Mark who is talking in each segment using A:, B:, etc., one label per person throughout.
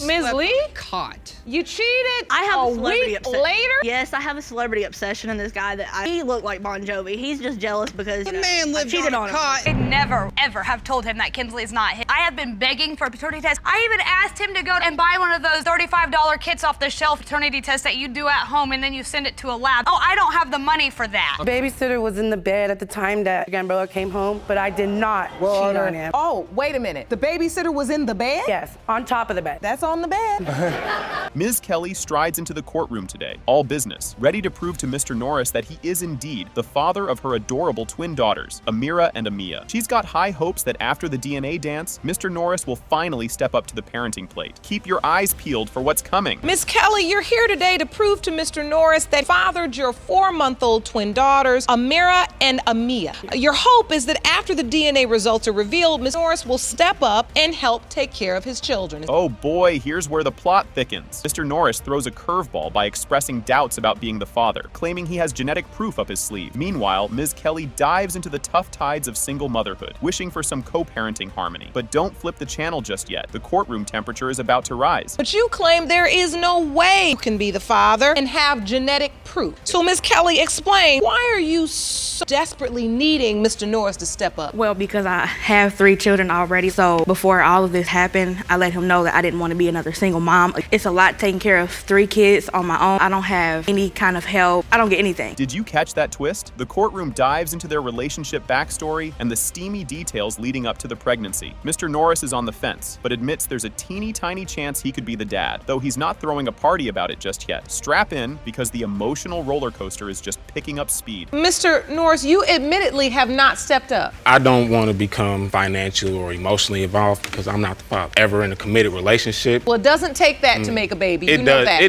A: You
B: Ms.
A: slept
B: Lee?
A: Caught.
B: You cheated
C: I have
B: a
C: a celebrity
B: week
C: obsession.
B: later?
C: Yes, I have a celebrity obsession in this guy he looked like Bon Jovi. He's just jealous because
A: The man
C: I
A: lived
C: cheated on him.
A: caught.
D: I never, ever have told him that Kinsley is not him. I have been begging for a paternity test. I even asked him to go and buy one of those $35 kits off the shelf paternity test that you do at home and then you send it to a lab. Oh, I don't have the money for that.
E: The babysitter was in the bed at the time that Gambrilla came home, but I did not cheat on him.
B: Oh, wait a minute. The babysitter was in the bed?
E: Yes, on top of the bed.
B: That's on the bed.
F: Ms. Kelly strides into the courtroom today, all business, ready to prove to Mr. Norris that he is indeed the father of her adorable twin daughters, Amira and Amia. She's got high hopes that after the DNA dance, Mr. Norris will finally step up to the parenting plate. Keep your eyes peeled for what's coming.
B: Miss Kelly, you're here today to prove to Mr. Norris that fathered your 4-month-old twin daughters, Amira and Amia. Your hope is that after the DNA results are revealed, Mr. Norris will step up and help take care of his children.
F: Oh boy, here's where the plot thickens. Mr. Norris throws a curveball by expressing doubts about being the father, claiming he has genetic proof up his sleeve. Meanwhile, Ms. Kelly dives into the tough tides of single motherhood, wishing for some co-parenting harmony. But don't flip the channel just yet. The courtroom temperature is about to rise.
B: But you claim there is no way you can be the father and have genetic proof. So Ms. Kelly, explain, why are you so desperately needing Mr. Norris to step up?
G: Well, because I have 3 children already, so before all of this happened, I let him know that I didn't want to be another single mom. It's a lot taking care of 3 kids on my own. I don't have any kind of help. I don't get anything.
F: Did you catch that twist? The courtroom dives into their relationship backstory and the steamy details leading up to the pregnancy. Mr. Norris is on the fence, but admits there's a teeny tiny chance he could be the dad, though he's not throwing a party about it just yet. Strap in, because the emotional roller coaster is just picking up speed.
B: Mr. Norris, you admittedly have not stepped up.
H: I don't want to become financially or emotionally involved because I'm not the father. Ever in a committed relationship.
B: Well, it doesn't take that to make a baby. You
H: It
B: know
H: does.
B: that.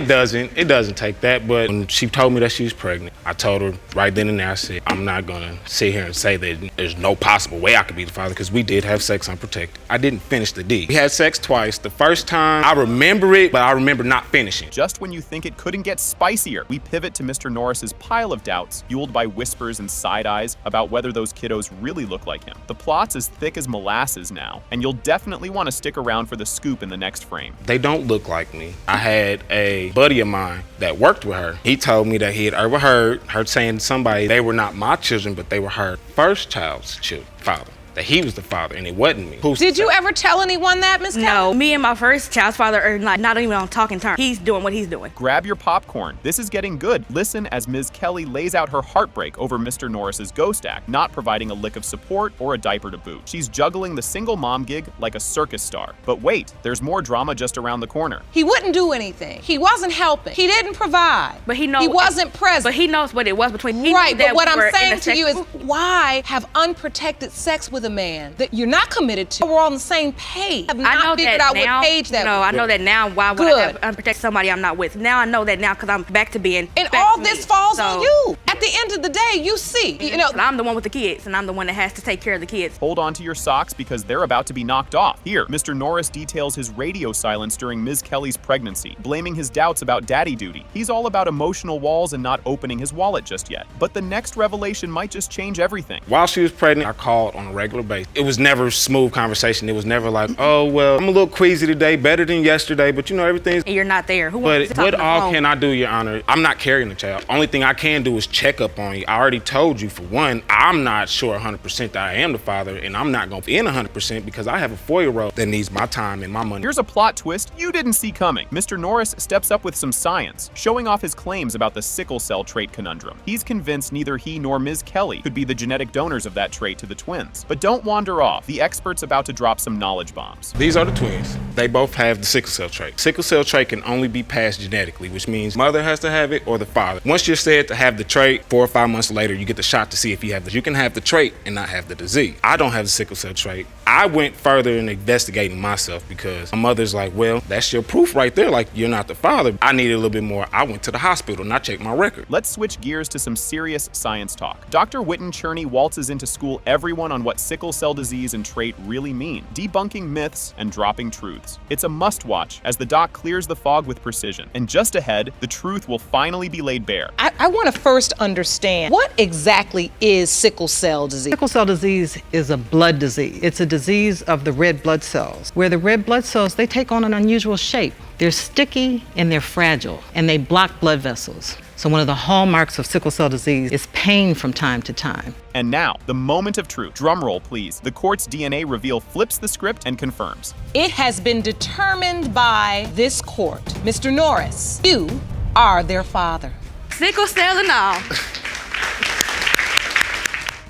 H: It doesn't take that. But when she told me that she was pregnant, I told her right then and there. I said, I'm not gonna sit here and say that there's no possible way I could be the father because we did have sex unprotected. I didn't finish the D. We had sex twice. The first time I remember it, but I remember not finishing.
F: Just when you think it couldn't get spicier, we pivot to Mr. Norris's pile of doubts, fueled by whispers and side eyes about whether those kiddos really look like him. The plot's as thick as molasses now, and you'll definitely want to stick around for the scoop in the next frame.
H: They don't look like me. I had a buddy of mine that worked with her. He told me that he had overheard her saying to somebody they were not my children, but they were her first child's father. That he was the father and it wasn't me.
B: Did you ever tell anyone that, Miss Kelly?
G: No, me and my first child's father are not even on talking terms. He's doing what he's doing.
F: Grab your popcorn. This is getting good. Listen as Ms. Kelly lays out her heartbreak over Mr. Norris's ghost act, not providing a lick of support or a diaper to boot. She's juggling the single mom gig like a circus star. But wait, there's more drama just around the corner.
B: He wouldn't do anything. He wasn't helping. He didn't provide.
G: But he knows.
B: He wasn't present.
G: But he knows what it was between.
B: Right, but what I'm saying to you is, why have unprotected sex with a man that you're not committed to? We're on the same page. I've not figured out what page that was.
G: I know that now. Why would I have unprotected somebody I'm not with? Now I know that now because I'm back to being.
B: And all this falls on you. At the end of the day, you see. You know,
G: I'm the one with the kids, and I'm the one that has to take care of the kids.
F: Hold on to your socks because they're about to be knocked off. Here, Mr. Norris details his radio silence during Ms. Kelly's pregnancy, blaming his doubts about daddy duty. He's all about emotional walls and not opening his wallet just yet. But the next revelation might just change everything.
H: While she was pregnant, I called on a regular basis. It was never smooth conversation. It was never like, oh, well, I'm a little queasy today, better than yesterday, but you know, everything's...
G: And you're not there. Who wants to talk
H: But what
G: on the
H: all
G: phone?
H: can I do, Your Honor? I'm not carrying the child. Only thing I can do is check up on you. I already told you, for one, I'm not sure 100% that I am the father, and I'm not going to be in 100% because I have a 4-year-old that needs my time and my money.
F: Here's a plot twist you didn't see coming. Mr. Norris steps up with some science, showing off his claims about the sickle cell trait conundrum. He's convinced neither he nor Ms. Kelly could be the genetic donors of that trait to the twins. But don't wander off. The expert's about to drop some knowledge bombs.
H: These are the twins. They both have the sickle cell trait. Sickle cell trait can only be passed genetically, which means mother has to have it or the father. Once you're said to have the trait, 4 or 5 months later, you get the shot to see if you have it. You can have the trait and not have the disease. I don't have the sickle cell trait. I went further in investigating myself because my mother's like, well, that's your proof right there. Like, you're not the father. I needed a little bit more. I went to the hospital and I checked my record.
F: Let's switch gears to some serious science talk. Dr. Witten Cherney waltzes into school everyone on what sickle sickle cell disease and trait really mean, debunking myths and dropping truths. It's a must-watch as the doc clears the fog with precision. And just ahead, the truth will finally be laid bare.
B: I want to first understand, what exactly is sickle cell disease?
A: Sickle cell disease is a blood disease. It's a disease of the red blood cells, where the red blood cells, they take on an unusual shape. They're sticky and they're fragile, and they block blood vessels. So one of the hallmarks of sickle cell disease is pain from time to time.
F: And now, the moment of truth. Drum roll, please. The court's DNA reveal flips the script and confirms.
B: It has been determined by this court. Mr. Norris, you are their father.
G: Sickle cell and all.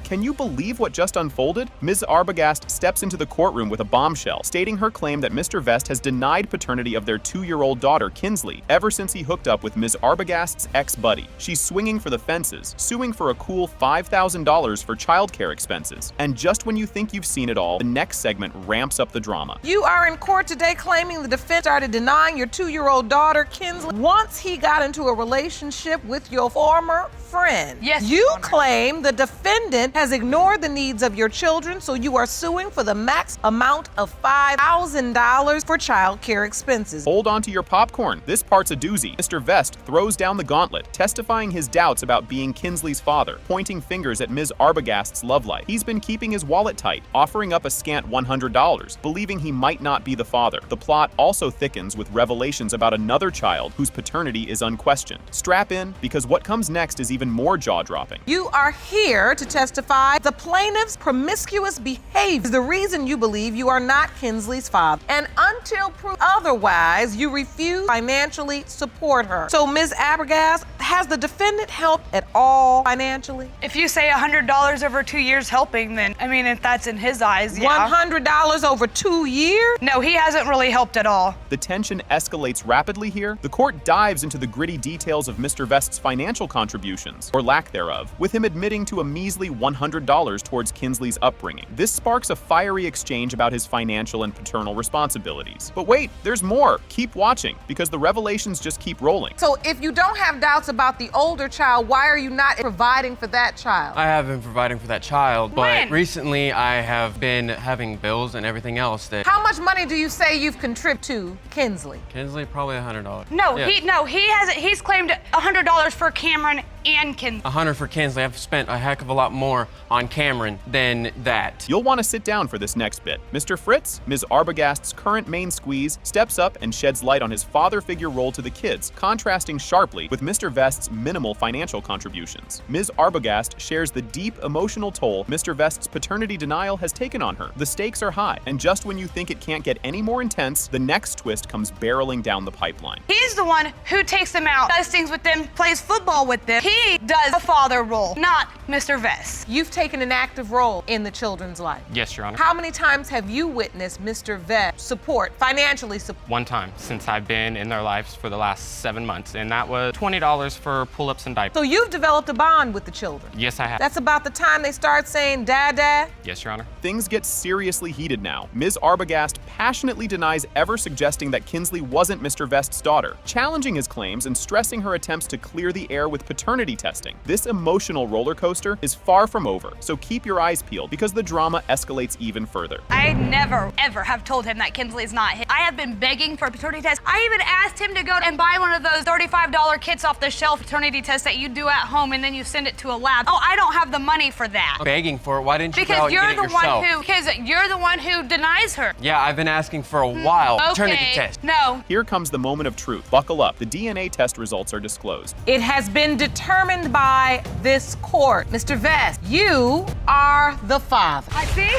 F: Can you believe what just unfolded? Ms. Arbogast steps into the courtroom with a bombshell, stating her claim that Mr. Vest has denied paternity of their 2-year-old daughter, Kinsley, ever since he hooked up with Ms. Arbogast's ex-buddy. She's swinging for the fences, suing for a cool $5,000 for childcare expenses. And just when you think you've seen it all, the next segment ramps up the drama.
B: You are in court today claiming the defense started denying your 2-year-old daughter, Kinsley, once he got into a relationship with your former friend.
D: Yes,
B: You
D: Your Honor.
B: claim the defendant has ignored the needs of your children, so you are suing for the max amount of $5,000 for child care expenses.
F: Hold on to your popcorn. This part's a doozy. Mr. Vest throws down the gauntlet, testifying his doubts about being Kinsley's father, pointing fingers at Ms. Arbogast's love life. He's been keeping his wallet tight, offering up a scant $100, believing he might not be the father. The plot also thickens with revelations about another child whose paternity is unquestioned. Strap in, because what comes next is even more jaw-dropping.
B: You are here to testify the plaintiff's promiscuous behavior is the reason you believe you are not Kinsley's father. And until proved otherwise, you refuse to financially support her. So, Ms. Arbogast, has the defendant helped at all financially?
D: If you say $100 over 2 years helping, then, I mean, if that's in his eyes, yeah.
B: $100 over 2 years?
D: No, he hasn't really helped at all.
F: The tension escalates rapidly here. The court dives into the gritty details of Mr. Vest's financial contributions, or lack thereof, with him admitting to a measly $100 towards Kinsley's upbringing. This sparks a fiery exchange about his financial and paternal responsibilities. But wait, there's more. Keep watching, because the revelations just keep rolling.
B: So if you don't have doubts about the older child, why are you not providing for that child?
I: I have been providing for that child, but
D: When?
I: recently I have been having bills and everything else that
B: How much money do you say you've contributed to Kinsley?
I: Kinsley probably $100.
D: No,
I: Yeah.
D: he hasn't. He's claimed $100 for Cameron and Kinsley.
I: 100 for Kinsley. I've spent a heck of a lot more on Cameron than that.
F: You'll want to sit down for this next bit. Mr. Fritz, Ms. Arbogast's current main squeeze, steps up and sheds light on his father figure role to the kids, contrasting sharply with Mr. Vest's minimal financial contributions. Ms. Arbogast shares the deep emotional toll Mr. Vest's paternity denial has taken on her. The stakes are high, and just when you think it can't get any more intense, the next twist comes barreling down the pipeline.
D: He's the one who takes them out, does things with them, plays football with them. He does the father role, not Mr. Vest.
B: You've taken an active role in the children's life.
J: Yes, Your Honor.
B: How many times have you witnessed Mr. Vest financially support?
J: One time since I've been in their lives for the last 7 months, and that was $20 for pull-ups and diapers.
B: So you've developed a bond with the children.
J: Yes, I have.
B: That's about the time they start saying, Dad.
J: Yes, Your Honor.
F: Things get seriously heated now. Ms. Arbogast passionately denies ever suggesting that Kinsley wasn't Mr. Vest's daughter, challenging his claims and stressing her attempts to clear the air with paternity testing. This emotional roller coaster is far from over, so keep your eyes peeled because the drama escalates even further.
D: I never, ever have told him that Kinsley's not his. I have been begging for a paternity test. I even asked him to go and buy one of those $35 kits off the shelf paternity tests that you do at home and then you send it to a lab. Oh, I don't have the money for that.
I: Begging for it. Why didn't you go
D: Because
I: out and
D: you're
I: get it
D: the
I: yourself?
D: because you're the one who denies her.
I: Yeah, I've been asking for a while. Paternity
D: Okay.
I: test.
D: No.
F: Here comes the moment of truth. Buckle up. The DNA test results are disclosed.
B: It has been determined by this court. Mr. Vest, you are the father.
D: I see.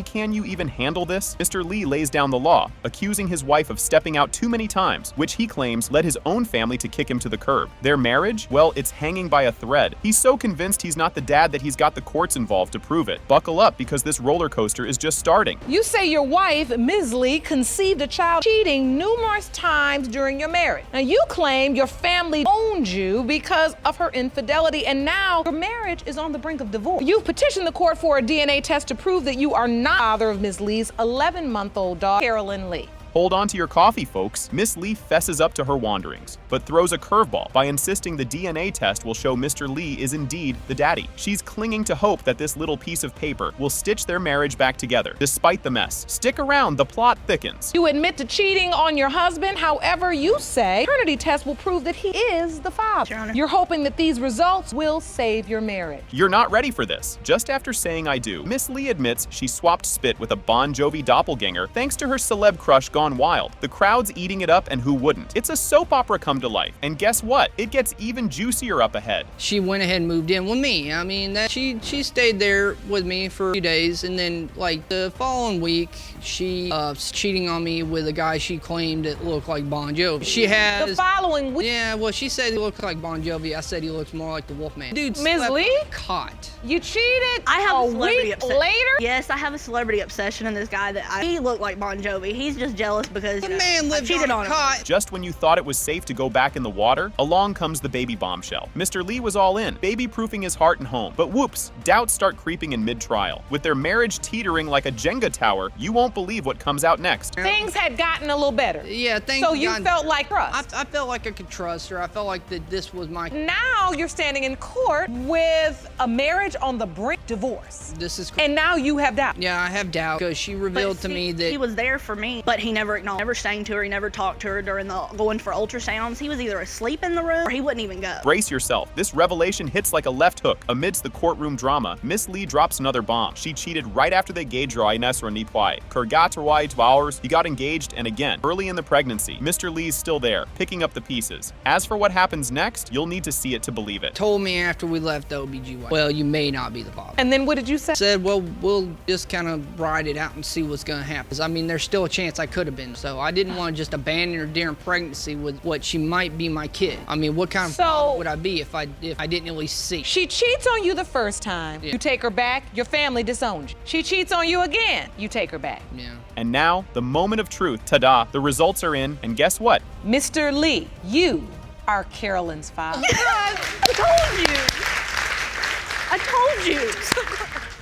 F: Can you even handle this? Mr. Lee lays down the law, accusing his wife of stepping out too many times, which he claims led his own family to kick him to the curb. Their marriage? Well, it's hanging by a thread. He's so convinced he's not the dad that he's got the courts involved to prove it. Buckle up, because this roller coaster is just starting.
B: You say your wife, Ms. Lee, conceived a child cheating numerous times during your marriage. Now, you claim your family owned you because of her infidelity, and now your marriage is on the brink of divorce. You've petitioned the court for a DNA test to prove that you are not the father of Ms. Lee's 11-month-old daughter, Carolyn Lee.
F: Hold on to your coffee, folks. Miss Lee fesses up to her wanderings, but throws a curveball by insisting the DNA test will show Mr. Lee is indeed the daddy. She's clinging to hope that this little piece of paper will stitch their marriage back together, despite the mess. Stick around, the plot thickens.
B: You admit to cheating on your husband. However, you say paternity test will prove that he is the father.
C: Your Honor.
B: You're hoping that these results will save your marriage.
F: You're not ready for this. Just after saying I do, Miss Lee admits she swapped spit with a Bon Jovi doppelganger thanks to her celeb crush gone wild. The crowd's eating it up, and who wouldn't? It's a soap opera come to life. And guess what? It gets even juicier up ahead.
K: She went ahead and moved in with me. I mean, she stayed there with me for a few days, and then like the following week, she was cheating on me with a guy she claimed that looked like Bon Jovi. She has
B: The following week.
K: Yeah, well, she said he looked like Bon Jovi. I said he looks more like the Wolfman. Dude,
B: Ms.
K: slept
B: Lee?
K: caught.
B: You cheated
C: I have
B: a
C: a celebrity
B: week
C: obsession.
B: later?
C: Yes, I have a celebrity obsession in this guy he looked like Bon Jovi. He's just jealous because
K: The man
C: I
K: lived
C: cheated
K: on
C: on
K: a
C: him.
K: cot.
F: Just when you thought it was safe to go back in the water, along comes the baby bombshell. Mr. Lee was all in, baby-proofing his heart and home. But whoops, doubts start creeping in mid-trial. With their marriage teetering like a Jenga tower, you won't believe what comes out next.
B: Things had gotten a little better.
K: Yeah, things
B: So you
K: got-
B: felt like trust.
K: I felt like I could trust her. I felt like that this was my.
B: Now you're standing in court with a marriage on the brink, divorce.
K: This is.
B: And now you have doubt.
K: Yeah, I have doubt because she revealed to me that
C: he was there for me, but he never acknowledged, never sang to her, he never talked to her during the going for ultrasounds. He was either asleep in the room or he wouldn't even go.
F: Brace yourself. This revelation hits like a left hook. Amidst the courtroom drama, Miss Lee drops another bomb. She cheated right after they gay-droit Nesra Nipwai. Kurgatawai 2 hours, he got engaged, and again, early in the pregnancy, Mr. Lee's still there, picking up the pieces. As for what happens next, you'll need to see it to believe it.
K: told me after we left the OBGYN, well, you may not be the father.
B: And then what did you say?
K: Said, well, we'll just kind of ride it out and see what's gonna happen. I mean, there's still a chance I could have been, so I didn't want to just abandon her during pregnancy with what she might be my kid. I mean, what kind of father would I be if I didn't at least see?
B: She cheats on you the first time.
K: Yeah.
B: You take her back, your family disowns you. She cheats on you again, you take her back.
K: Yeah.
F: And now, the moment of truth. Ta-da, the results are in, and guess what?
B: Mr. Lee, you are Carolyn's father.
C: I told you.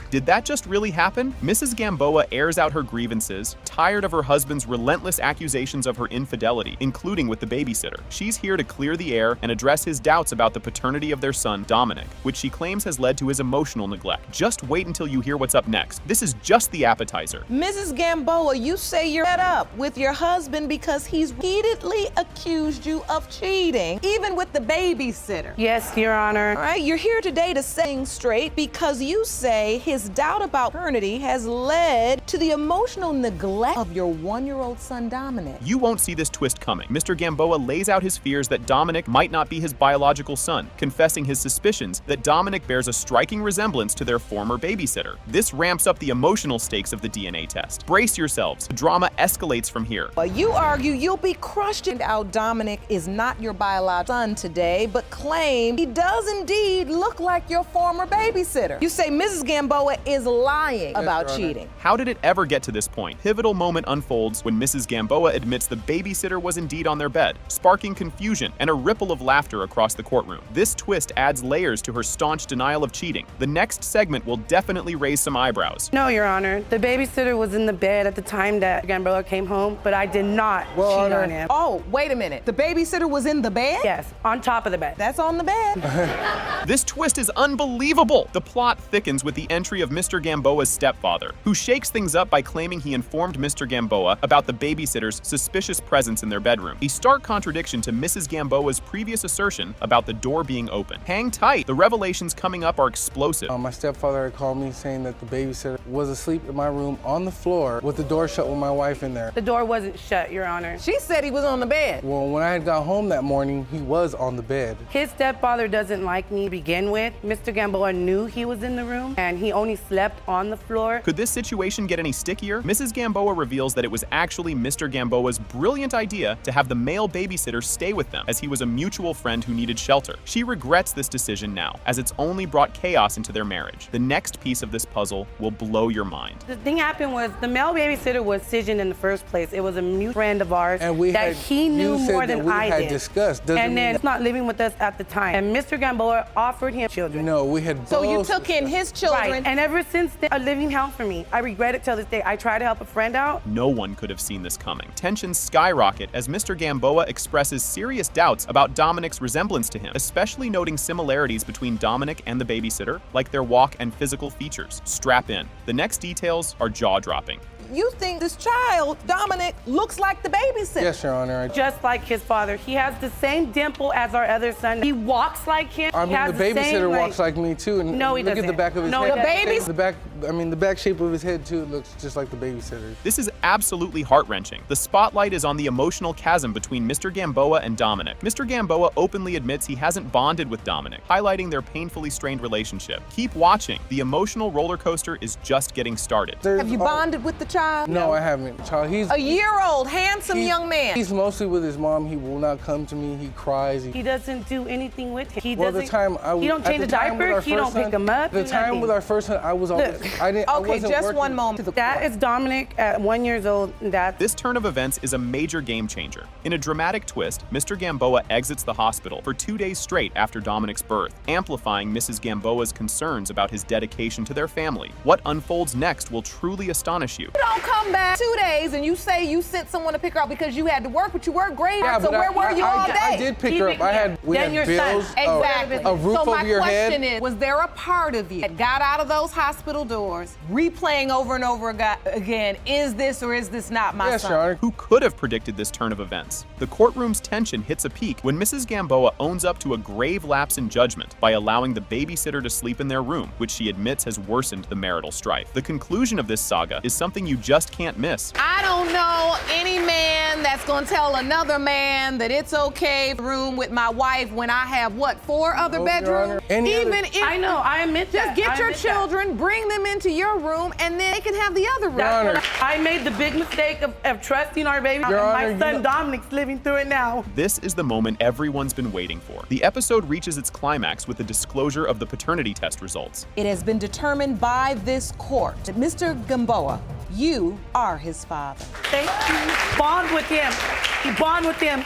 F: Did that just really happen? Mrs. Gamboa airs out her grievances, tired of her husband's relentless accusations of her infidelity, including with the babysitter. She's here to clear the air and address his doubts about the paternity of their son, Dominic, which she claims has led to his emotional neglect. Just wait until you hear what's up next. This is just the appetizer.
B: Mrs. Gamboa, you say you're fed up with your husband because he's repeatedly accused you of cheating, even with the babysitter.
E: Yes, Your Honor.
B: All right, you're here today to set things straight because you say his doubt about paternity has led to the emotional neglect of your 1-year-old son, Dominic.
F: You won't see this twist coming. Mr. Gamboa lays out his fears that Dominic might not be his biological son, confessing his suspicions that Dominic bears a striking resemblance to their former babysitter. This ramps up the emotional stakes of the DNA test. Brace yourselves. The drama escalates from here.
B: You argue you'll be crushed and out Dominic is not your biological son today, but claim he does indeed look like your former babysitter. You say Mrs. Gamboa is lying about cheating.
F: How did it ever get to this point? Pivotal moment unfolds when Mrs. Gamboa admits the babysitter was indeed on their bed, sparking confusion and a ripple of laughter across the courtroom. This twist adds layers to her staunch denial of cheating. The next segment will definitely raise some eyebrows.
E: No, Your Honor. The babysitter was in the bed at the time that Gamboa came home, but I did not cheat on him.
B: Oh, wait a minute. The babysitter was in the bed?
E: Yes, on top of the bed.
B: That's on the bed.
F: This twist is unbelievable! The plot thickens with the entry of Mr. Gamboa's stepfather, who shakes things up by claiming he informed Mr. Gamboa about the babysitter's suspicious presence in their bedroom. A stark contradiction to Mrs. Gamboa's previous assertion about the door being open. Hang tight, the revelations coming up are explosive.
L: My stepfather had called me saying that the babysitter was asleep in my room on the floor with the door shut with my wife in there.
E: The door wasn't shut, Your Honor.
B: She said he was on the bed.
L: Well, when I had got home that morning, he was on the bed.
E: His stepfather doesn't like me to begin with. Mr. Gamboa knew he was in the room, and he only slept on the floor.
F: Could this situation get any stickier? Mrs. Gamboa reveals that it was actually Mr. Gamboa's brilliant idea to have the male babysitter stay with them, as he was a mutual friend who needed shelter. She regrets this decision now, as it's only brought chaos into their marriage. The next piece of this puzzle will blow your mind.
E: The thing happened was the male babysitter was Sijan in the first place. It was a mutual friend of ours
L: And
E: he knew more than I did.
L: Discussed.
E: And then he's not living with us at the time. And Mr. Gamboa offered him children.
L: No, we had
B: So you took in his children.
E: Right. And ever since then, a living hell for me. I regret it till this day. I try to help a friend out.
C: out.
F: No one could have seen this coming. Tensions skyrocket as Mr. Gamboa expresses serious doubts about Dominic's resemblance to him, especially noting similarities between Dominic and the babysitter, like their walk and physical features. Strap in. The next details are jaw-dropping.
B: You think this child, Dominic, looks like the babysitter?
L: Yes, Your Honor.
E: Just like his father. He has the same dimple as our other son. He walks like him.
L: I mean, the babysitter walks like me too. And
E: No, he
L: look
E: doesn't.
L: at the back of his
E: No,
L: head.
E: the baby's-
L: The back shape of his head too looks just like the babysitter.
F: This is absolutely heart-wrenching. The spotlight is on the emotional chasm between Mr. Gamboa and Dominic. Mr. Gamboa openly admits he hasn't bonded with Dominic, highlighting their painfully strained relationship. Keep watching. The emotional roller coaster is just getting started.
B: Have you bonded with the child?
L: No, I haven't. Child, he's
B: a year-old, handsome young man.
L: He's mostly with his mom. He will not come to me. He cries.
E: He doesn't do anything with him. He
L: Well,
E: doesn't.
L: the time I was,
E: he don't change the diaper. He don't pick him up.
L: The time with our first son, I was always. I didn't. I
B: Okay,
L: wasn't
B: just
L: working.
B: one moment.
E: That is Dominic at 1 year old.
F: This turn of events is a major game changer. In a dramatic twist, Mr. Gamboa exits the hospital for 2 days straight after Dominic's birth, amplifying Mrs. Gamboa's concerns about his dedication to their family. What unfolds next will truly astonish you.
B: You don't come back 2 days and you say you sent someone to pick her up because you had to work, but you worked great.
L: Yeah,
B: so
L: but
B: where were you all day?
L: I did pick her up. We had bills,
B: Exactly.
L: a roof
B: so my
L: over your
B: question
L: head.
B: is, was there a part of you that got out of those hospital doors, replaying over and over again, is this or is this not my son?
L: Your Honor.
F: Who could have predicted this turn of events? The courtroom's tension hits a peak when Mrs. Gamboa owns up to a grave lapse in judgment by allowing the babysitter to sleep in their room, which she admits has worsened the marital strife. The conclusion of this saga is something you just can't miss.
B: I don't know any man that's gonna tell another man that it's okay to room with my wife when I have, what, 4 other
L: No, Your
B: bedrooms?
L: Honor. Even
B: if
E: I know, I admit that.
B: just get your children, bring them into your room, and then they can have the other room.
E: That's what I made the big mistake of trusting our baby.
L: Your
E: And
L: Honor,
E: my son Dominic's living through it now.
F: This is the moment everyone's been waiting for. The episode reaches its climax with the disclosure of the paternity test results.
B: It has been determined by this court that Mr. Gamboa, you are his father.
E: Thank you. Bond with him. You bond with him.